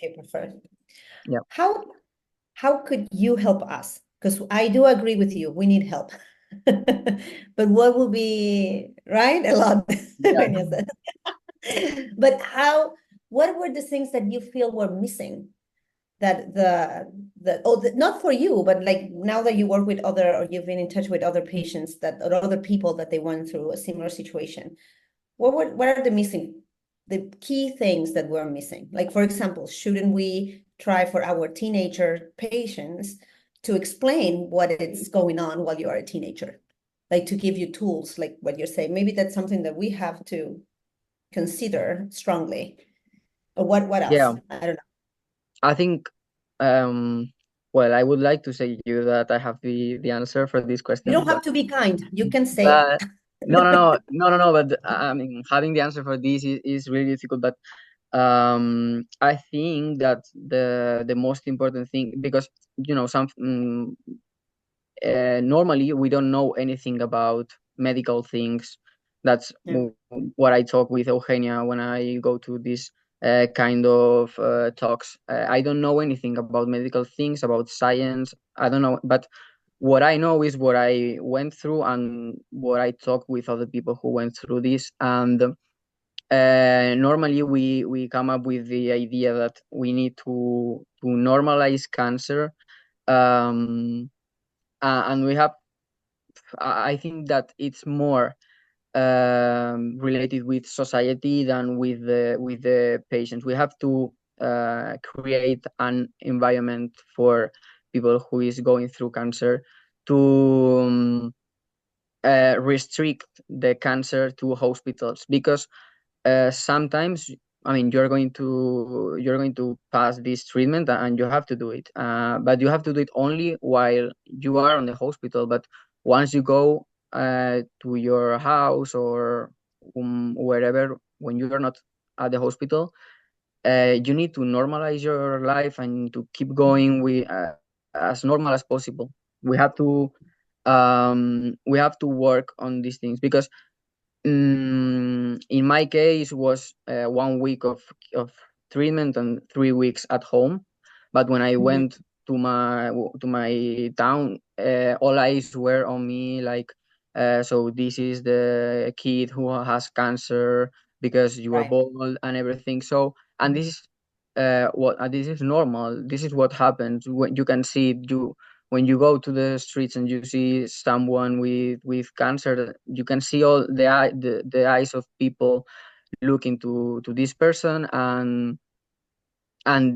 if you prefer. Yeah. How could you help us? Because I do agree with you, we need help. But what will be, right? A lot. Yeah. When you said. But what were the things that you feel were missing? That not for you, but like now that you work with other, or you've been in touch with other patients that, or other people that they went through a similar situation, what are the key things that we're missing? Like, for example, shouldn't we try for our teenager patients to explain what is going on while you are a teenager? Like, to give you tools, like what you're saying. Maybe that's something that we have to consider strongly. Or what else? Yeah. I don't know. I think, um, well, I would like to say you that I have the answer for this You question, don't have to be kind. You can say but no. But I mean, having the answer for this is really difficult. But I think that the most important thing, because normally we don't know anything about medical things. That's yeah. what I talk with Eugenia when I go to this kind of talks. I don't know anything about medical things, about science. I don't know, but what I know is what I went through and what I talk with other people who went through this. And normally we come up with the idea that we need to normalize cancer. Um, and we have I think that it's more related with society than with the patients. We have to create an environment for people who is going through cancer to restrict the cancer to hospitals, because sometimes, I mean, you're going to pass this treatment and you have to do it, but you have to do it only while you are on the hospital. But once you go to your house or wherever, when you are not at the hospital, you need to normalize your life and to keep going with as normal as possible. We have to work on these things, because in my case was 1 week of treatment and 3 weeks at home. But when I Mhm. went to my town, all eyes were on me, like, so this is the kid who has cancer because you were Right. bald and everything. So, and this is normal. This is what happens when you can see it. When you go to the streets and you see someone with cancer, you can see all the eyes of people looking to this person, and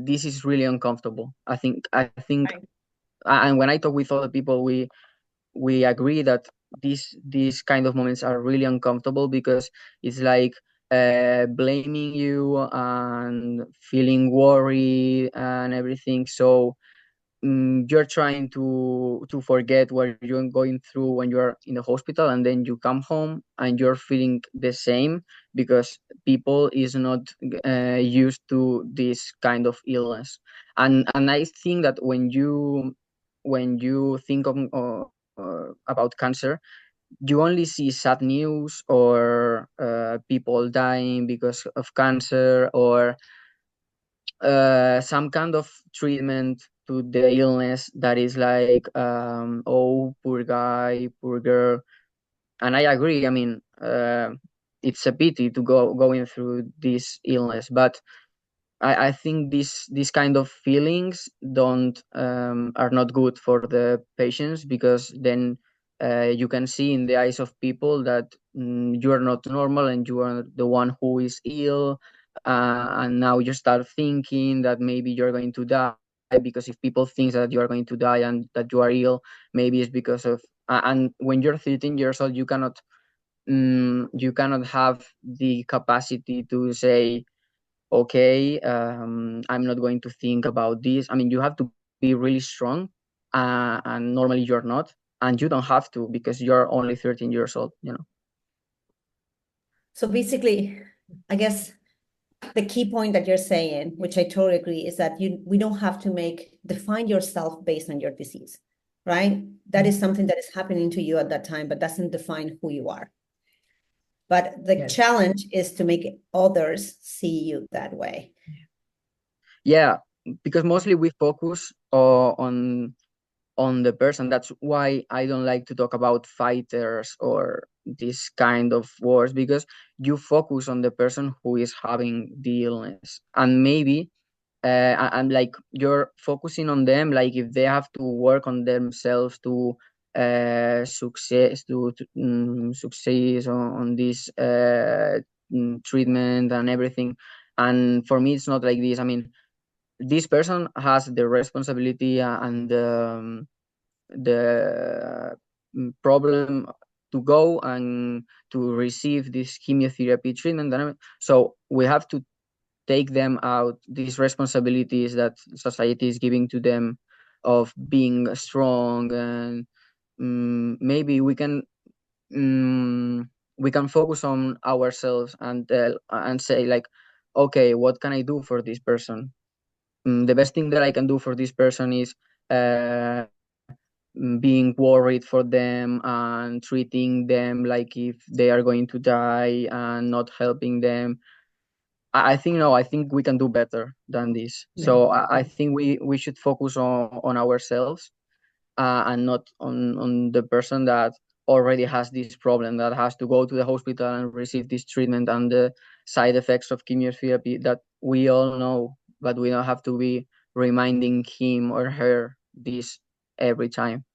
this is really uncomfortable. I think Right. and when I talk with other people, we agree that these kind of moments are really uncomfortable, because it's like blaming you and feeling worried and everything. So you're trying to forget what you're going through when you're in the hospital, and then you come home and you're feeling the same, because people is not used to this kind of illness. And I think that when you think about cancer, you only see sad news, or people dying because of cancer, or some kind of treatment to the illness that is like, oh, poor guy, poor girl. And I agree. I mean, it's a pity to going through this illness, but I think these kind of feelings don't are not good for the patients, because then you can see in the eyes of people that you are not normal and you are the one who is ill, and now you start thinking that maybe you're going to die, because if people think that you are going to die and that you are ill, maybe it's because of and when you're 13 years old, you cannot have the capacity to say, okay, I'm not going to think about this. I mean, you have to be really strong, and normally you're not, and you don't have to, because you're only 13 years old. So basically, I guess the key point that you're saying, which I totally agree, is that we don't have to define yourself based on your disease, right? That is something that is happening to you at that time, but doesn't define who you are. But the Yes. challenge is to make others see you that way. Yeah, because mostly we focus on the person. That's why I don't like to talk about fighters or this kind of wars, because you focus on the person who is having the illness, and maybe and like you're focusing on them, like if they have to work on themselves to success on this treatment and everything. And for me it's not like this. I mean, this person has the responsibility and the problem to go and to receive this chemotherapy treatment. So we have to take them out these responsibilities that society is giving to them of being strong, and maybe we can focus on ourselves and say like, okay, what can I do for this person? The best thing that I can do for this person is uh, being worried for them and treating them like if they are going to die and not helping them. I think no, I think we can do better than this. So I think we should focus on ourselves, and not on the person that already has this problem, that has to go to the hospital and receive this treatment and the side effects of chemotherapy that we all know, but we don't have to be reminding him or her this every time.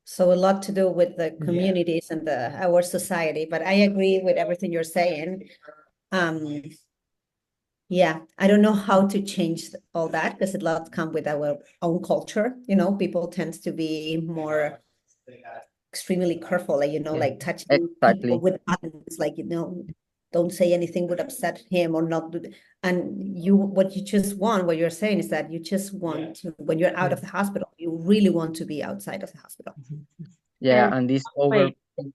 So a lot to do with the communities and our society, but I agree with everything you're saying. Um, yeah, I don't know how to change all that because a lot come with our own culture. People tends to be more extremely careful, like, like touching people Exactly. with buttons, like, don't say anything would upset him or not do. And what you just want, what you're saying is that you just want to, when you're out of the hospital, you really want to be outside of the hospital. Yeah, And and this over. wait,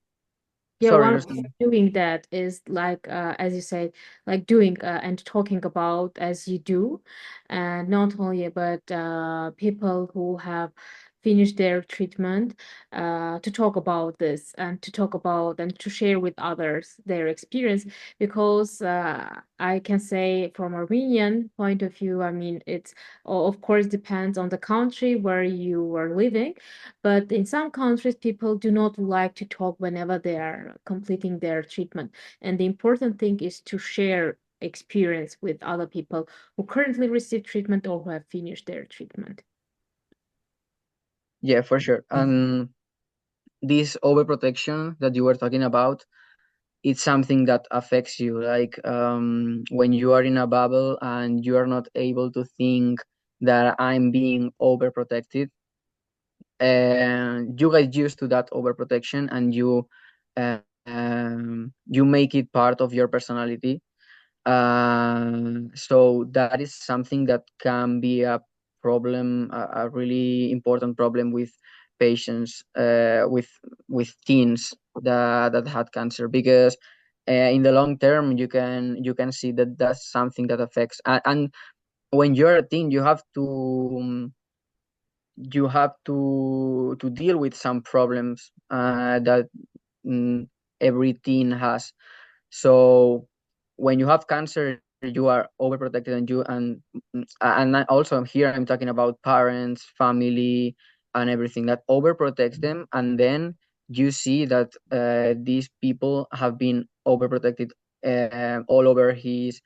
yeah, Sorry, one way Lucy. of doing that is like, as you said, like doing and talking about as you do, and not only but people who have finished their treatment, to talk about this and to talk about and to share with others their experience, because I can say from Armenian point of view, I mean, it's of course depends on the country where you are living, but in some countries, people do not like to talk whenever they are completing their treatment. And the important thing is to share experience with other people who currently receive treatment or who have finished their treatment. Yeah, for sure. And this overprotection that you were talking about, it's something that affects you. Like when you are in a bubble and you are not able to think that I'm being overprotected, and you get used to that overprotection, and you make it part of your personality. So that is something that can be a problem, a really important problem with patients, with teens that had cancer, because in the long term you can see that that's something that affects. And when you're a teen, you have to deal with some problems that mm, every teen has. So when you have cancer, you are overprotected, and also here I'm talking about parents, family, and everything that overprotects them. And then you see that these people have been overprotected all over his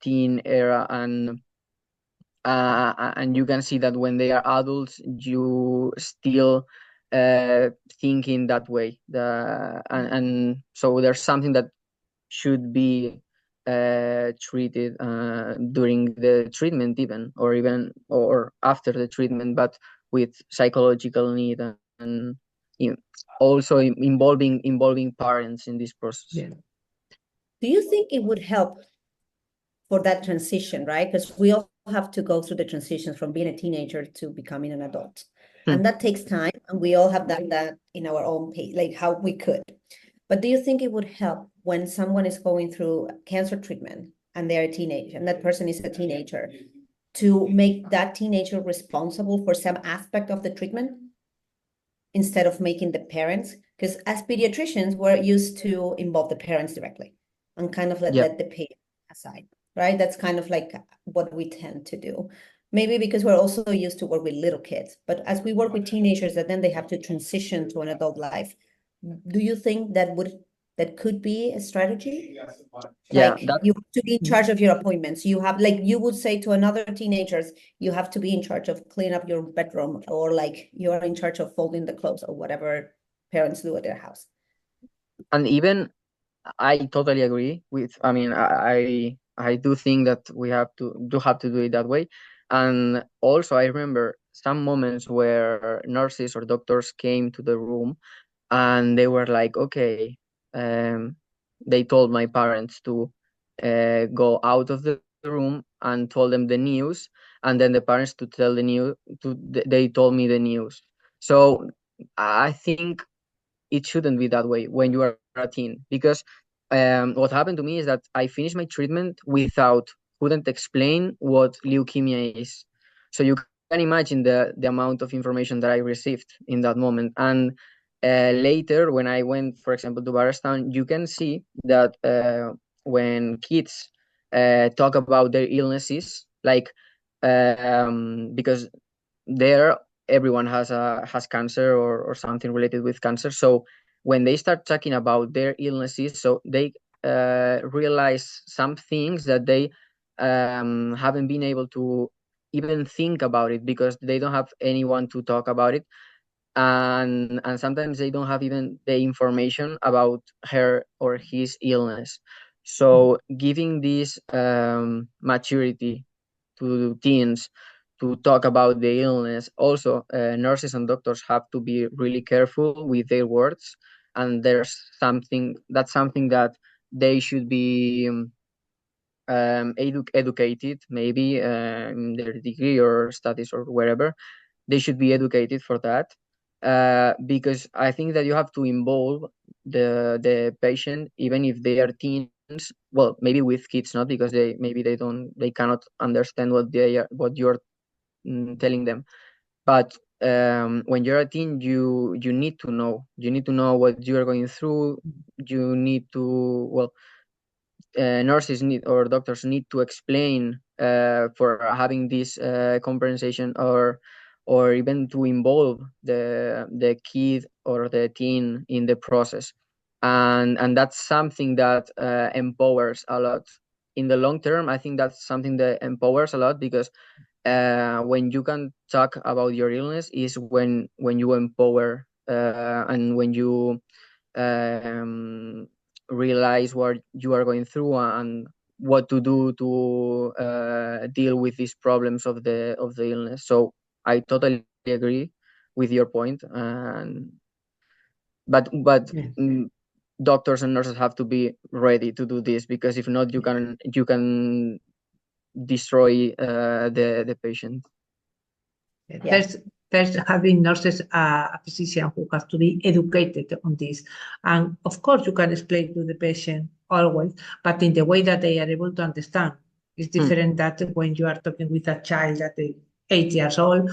teen era, and you can see that when they are adults, you still think in that way. And so there's something that should be treated during the treatment, or after the treatment, but with psychological need, and in- also involving parents in this process. Do you think it would help for that transition, right? Because we all have to go through the transitions from being a teenager to becoming an adult. And that takes time. And we all have done that in our own pace, like how we could. But do you think it would help when someone is going through cancer treatment and they're a teenager, and that person is a teenager, to make that teenager responsible for some aspect of the treatment instead of making the parents? Because as pediatricians, we're used to involve the parents directly and kind of let Yeah, the patient aside, right? That's kind of like what we tend to do. Maybe because we're also used to work with little kids, but as we work with teenagers that then they have to transition to an adult life, do you think that could be a strategy? Yeah, Like that you have to be in charge of your appointments. You have, like, you would say to another teenagers, you have to be in charge of clean up your bedroom, or like you are in charge of folding the clothes or whatever parents do at their house. and even I totally agree with. I mean, I do think that we have to do it that way. And also, I remember some moments where nurses or doctors came to the room and they were like, okay, they told my parents to go out of the room and told them the news, and then the parents to tell the news. They told me the news. So I think it shouldn't be that way when you are a teen, because what happened to me is that I finished my treatment without couldn't explain what leukemia is. So you can imagine the amount of information that I received in that moment. And later, when I went, for example, to Barstown, you can see that when kids talk about their illnesses, like because there everyone has cancer or something related with cancer. So when they start talking about their illnesses, so they realize some things that they haven't been able to even think about it because they don't have anyone to talk about it, and sometimes they don't have even the information about her or his illness. So giving this maturity to teens to talk about the illness. Also, nurses and doctors have to be really careful with their words, and that's something that they should be educated, maybe in their degree or studies or wherever. They should be educated for that, because I think that you have to involve the patient even if they are teens. Well, maybe with kids not, because they cannot understand what you're telling them. But when you're a teen, you need to know what you are going through. You need to, well, nurses need or doctors need to explain for having this compensation, or even to involve the kid or the teen in the process. And that's something that empowers a lot in the long term. I think that's something that empowers a lot, because when you can talk about your illness is when you empower, and when you um, realize what you are going through and what to do to deal with these problems of the illness. So I totally agree with your point. And but Yeah. doctors and nurses have to be ready to do this, because if not, you can destroy the patient. Yeah. First, having nurses, a physician who has to be educated on this. And of course, you can explain to the patient always, but in the way that they are able to understand. It's different that when you are talking with a child at 8 years old,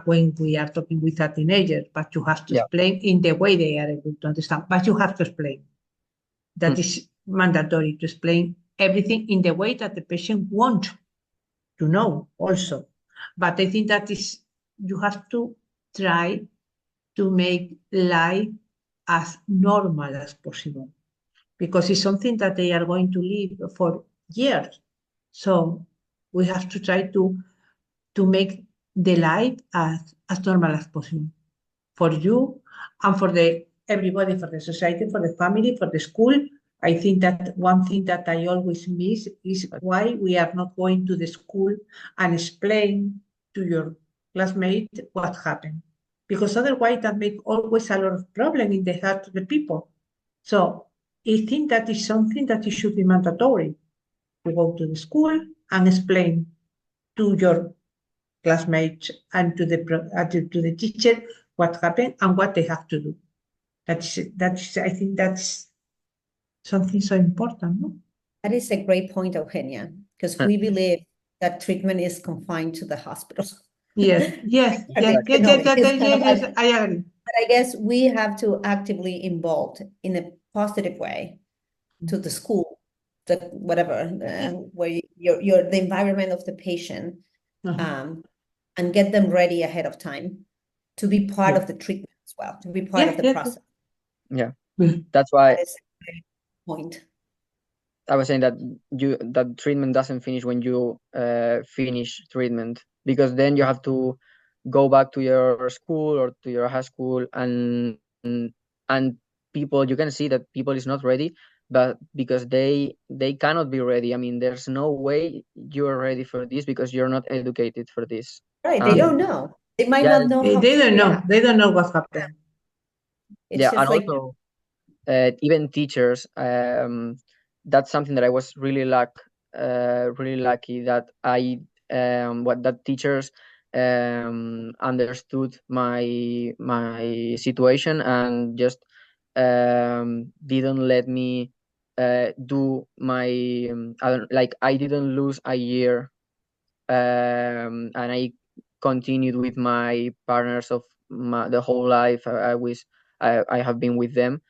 when we are talking with a teenager, but you have to explain in the way they are able to understand. But you have to explain. That is mandatory, to explain everything in the way that the patient wants to know also. But I think that is, you have to try to make life as normal as possible, because it's something that they are going to live for years. So we have to try to make the life as normal as possible for you and for everybody, for the society, for the family, for the school. I think that one thing that I always miss is why we are not going to the school and explain to your classmate what happened. Because otherwise that makes always a lot of problem in the heart of the people. So I think that is something that it should be mandatory, to go to the school and explain to your classmates and to the teacher what happened and what they have to do. That's I think that's something so important, no? That is a great point, Eugenia, because we believe that treatment is confined to the hospital. Yes, yes, yes, You know, yes, I agree. But I guess we have to actively involved in a positive way to the school, the whatever, where you're the environment of the patient, and get them ready ahead of time to be part of the treatment as well, to be part of the process. Yeah, that's why That is the point. I was saying that that treatment doesn't finish when you finish treatment, because then you have to go back to your school or to your high school, and people, you can see that people is not ready, but because they cannot be ready. I mean, there's no way you're ready for this because you're not educated for this. Right, they don't know. They might not know how They to don't know. react. They don't know what happened. It's Yeah, just and like, also even teachers, that's something that I was really lucky that I that teachers understood my situation and just didn't let me do my I didn't lose a year, and I continued with my partners of the whole life. I have been with them,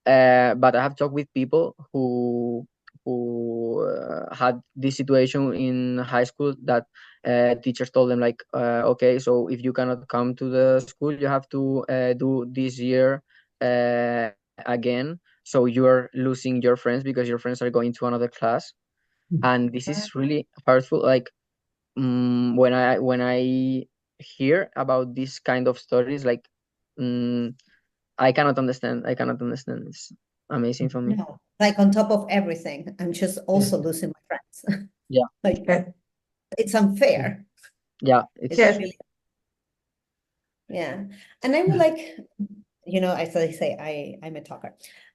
but I have talked with people who had this situation in high school, that teachers told them like, okay, so if you cannot come to the school, you have to do this year again. So you are losing your friends because your friends are going to another class, and this is really hurtful. Like, when I hear about this kind of stories, like, I cannot understand. It's amazing for me. no, like on top of everything, I'm just also losing my friends. Yeah. Like, it's unfair. Yeah, It's Yes. really, yeah. And I would like, as I say, I'm a talker.